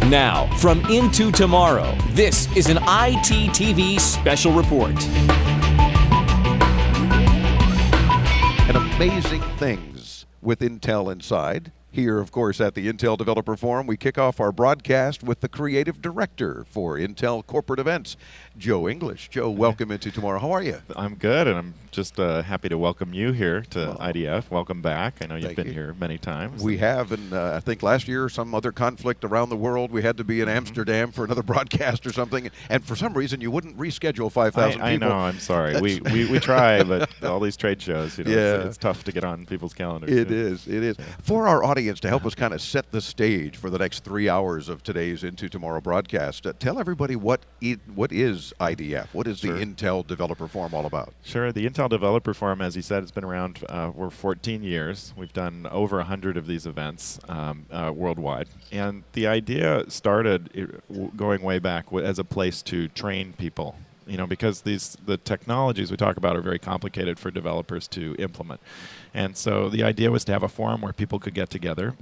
Now, from Into Tomorrow, this is an ITTV special report. And amazing things with Intel inside. Here, of course, at the Intel Developer Forum, we kick off our broadcast with the creative director for Intel Corporate Events, Joe English. Joe, welcome into Tomorrow. How are you? I'm good, and I'm just happy to welcome you here to IDF. Welcome back. I know you've been here many times. We have, and I think last year, some other conflict around the world, we had to be in Amsterdam for another broadcast or something, and for some reason, you wouldn't reschedule 5,000 people. I know, I'm sorry. We try, but all these trade shows, it's tough to get on people's calendars. It is. Yeah. For our audience, to help us kind of set the stage for the next 3 hours of today's Into Tomorrow broadcast, tell everybody what is IDF? What is the Intel Developer Forum all about? Sure. The Intel Developer Forum, as you said, has been around for 14 years. We've done over 100 of these events worldwide. And the idea started going way back as a place to train people. Because the technologies we talk about are very complicated for developers to implement. And so the idea was to have a forum where people could get together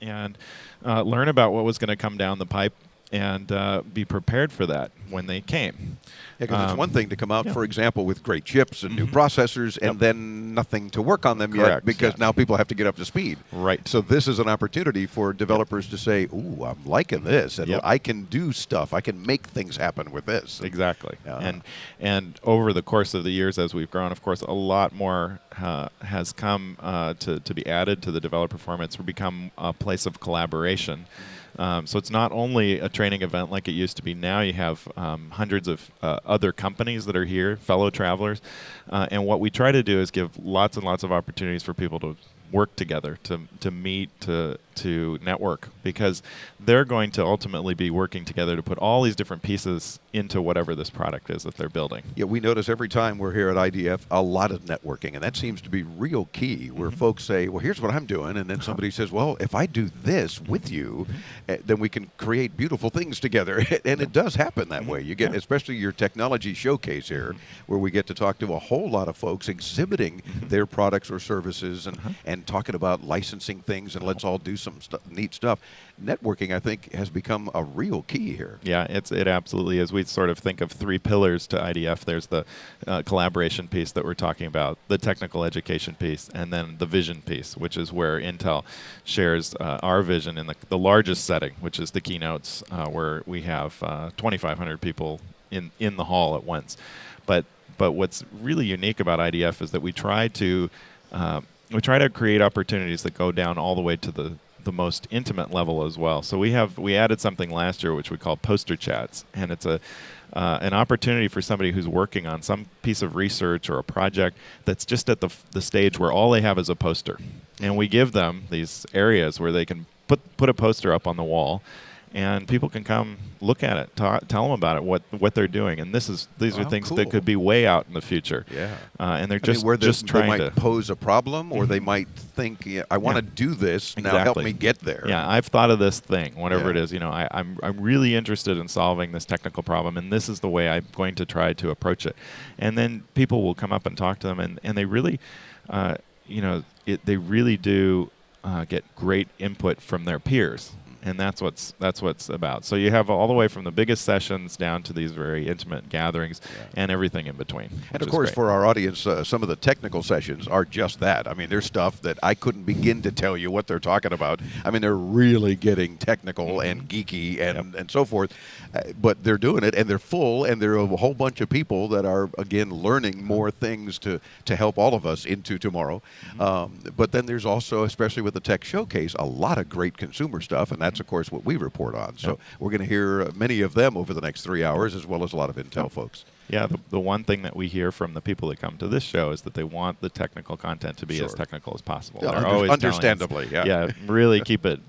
and learn about what was going to come down the pipe and be prepared for that when they came. Yeah, because it's one thing to come out, for example, with great chips and new processors and then nothing to work on them yet because now people have to get up to speed. Right. So this is an opportunity for developers to say, ooh, I'm liking this, and I can do stuff. I can make things happen with this. Exactly. And over the course of the years as we've grown, of course, a lot more has come to be added to the developer forum. It's become a place of collaboration. So it's not only a training event like it used to be. Now you have hundreds of other companies that are here, fellow travelers. And what we try to do is give lots and lots of opportunities for people to work together, to meet, to network, because they're going to ultimately be working together to put all these different pieces into whatever this product is that they're building. Yeah, we notice every time we're here at IDF a lot of networking, and that seems to be real key, where folks say, well, here's what I'm doing, and then somebody says, well, if I do this with you, then we can create beautiful things together. And it does happen that way. You get, especially your technology showcase here, where we get to talk to a whole lot of folks exhibiting their products or services and talking about licensing things, and let's all do some neat stuff. Networking, I think, has become a real key here. Yeah, it absolutely is. We sort of think of three pillars to IDF. There's the collaboration piece that we're talking about, the technical education piece, and then the vision piece, which is where Intel shares our vision in the largest setting, which is the keynotes, where we have 2,500 people in the hall at once. But what's really unique about IDF is that we try to create opportunities that go down all the way to the most intimate level as well. So we added something last year which we call poster chats, and it's an opportunity for somebody who's working on some piece of research or a project that's just at the stage where all they have is a poster, and we give them these areas where they can put a poster up on the wall, and people can come look at it, tell them about it, what they're doing, and these are things that could be way out in the future. Yeah, and they're where just trying to pose a problem, or they might think, I want to do this. Now help me get there. Yeah, I've thought of this thing, whatever it is. I'm really interested in solving this technical problem, and this is the way I'm going to try to approach it. And then people will come up and talk to them, and they really, they really do get great input from their peers. And that's what's about. So you have all the way from the biggest sessions down to these very intimate gatherings and everything in between. And of course, for our audience, some of the technical sessions are just that. I mean, there's stuff that I couldn't begin to tell you what they're talking about. I mean, they're really getting technical and geeky and so forth. But they're doing it, and they're full, and there are a whole bunch of people that are, again, learning more things to help all of us into tomorrow. But then there's also, especially with the Tech Showcase, a lot of great consumer stuff, and that's, of course, what we report on. So we're going to hear many of them over the next 3 hours, as well as a lot of Intel folks. Yeah, the one thing that we hear from the people that come to this show is that they want the technical content to be as technical as possible. Yeah, they're always understandably, really keep it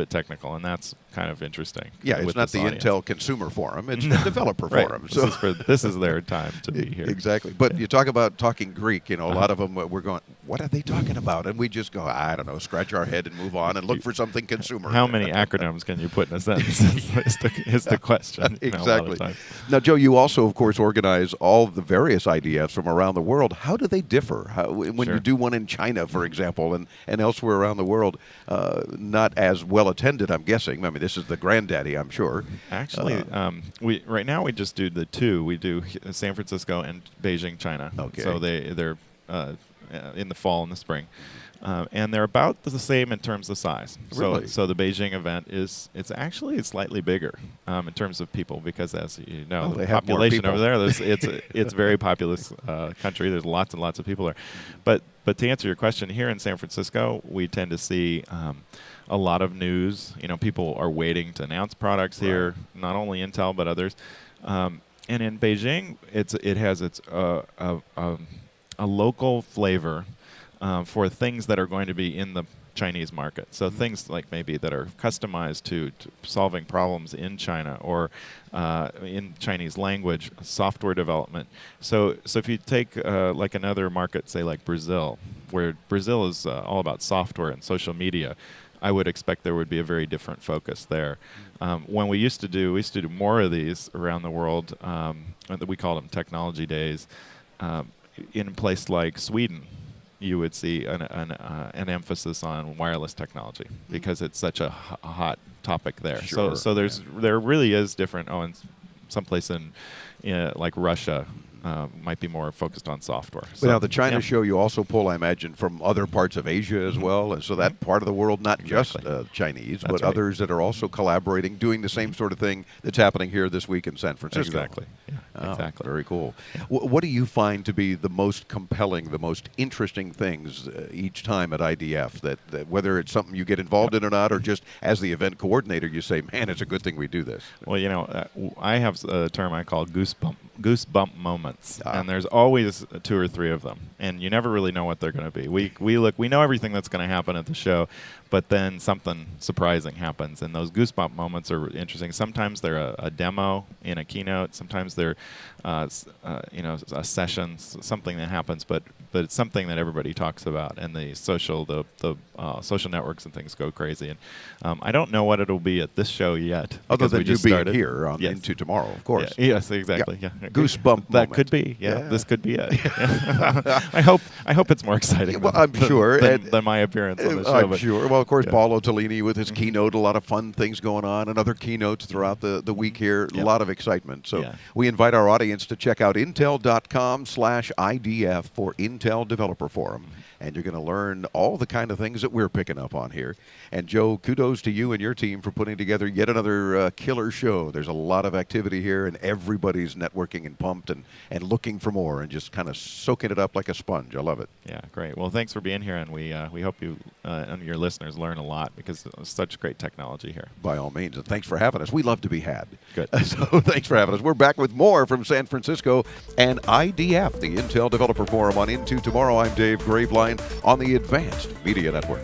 technical, and that's kind of interesting. Yeah, it's not the Intel Consumer Forum; it's the Developer Forum. So this is their time to be here. Exactly. But you talk about talking Greek. A lot of them we're going, what are they talking about? And we just go, I don't know, scratch our head and move on and look for something consumer. How many acronyms can you put in a sentence is the question. Exactly. Now, Joe, you also, of course, organize all the various IDFs from around the world. How do they differ? When you do one in China, for example, and elsewhere around the world, not as well attended, I'm guessing. I mean, this is the granddaddy, I'm sure. Actually, right now we just do the two. We do San Francisco and Beijing, China. Okay. So they're in the fall and the spring. And they're about the same in terms of size. Really? So the Beijing event it's actually slightly bigger in terms of people because, as you know, the population over there, it's a very populous country. There's lots and lots of people there. But to answer your question, here in San Francisco, we tend to see a lot of news. You know, people are waiting to announce products here, not only Intel but others. And in Beijing, it has its a local flavor for things that are going to be in the Chinese market. So things like maybe that are customized to solving problems in China or in Chinese language, software development. So if you take like another market, say like Brazil, where Brazil is all about software and social media, I would expect there would be a very different focus there. When we used to do more of these around the world. We call them technology days. In a place like Sweden, you would see an emphasis on wireless technology because it's such a hot topic there. Sure. So there really is different. Oh, and someplace in like Russia might be more focused on software. But now the China show you also pull, I imagine, from other parts of Asia as well, and so that part of the world, not just Chinese, but others that are also collaborating, doing the same sort of thing that's happening here this week in San Francisco. Exactly. Yeah, exactly. Very cool. What do you find to be the most compelling, the most interesting things each time at IDF, that whether it's something you get involved in or not, or just as the event coordinator, you say, man, it's a good thing we do this? Well, you know, I have a term I call goosebump moments, and there's always 2 or 3 of them, and you never really know what they're going to be. We know everything that's going to happen at the show, but then something surprising happens, and those goosebump moments are interesting. Sometimes they're a demo in a keynote. Sometimes they're a session, something that happens, but it's something that everybody talks about, and the social networks and things go crazy. And I don't know what it'll be at this show yet. Other than we just being started here on Into Tomorrow, of course. Yeah. Yes, exactly. Yeah. Goosebump That moment. could be. Yeah, this could be it. I hope it's more exciting. Well, I'm sure than my appearance on the show. I'm sure. Well, of course, Paolo Tellini with his keynote, a lot of fun things going on, and other keynotes throughout the week here. A lot of excitement. So we invite our audience to check out intel.com/IDF for Intel Developer Forum. And you're going to learn all the kind of things that we're picking up on here. And Joe, kudos to you and your team for putting together yet another killer show. There's a lot of activity here, and everybody's networking and pumped and looking for more and just kind of soaking it up like a sponge. I love it. Yeah, great. Well, thanks for being here, and we hope you and your listeners learn a lot because it's such great technology here. By all means, and thanks for having us. We love to be had. Good. So thanks for having us. We're back with more from San Francisco and IDF, the Intel Developer Forum on Into Tomorrow. I'm Dave Graveline on the Advanced Media Network.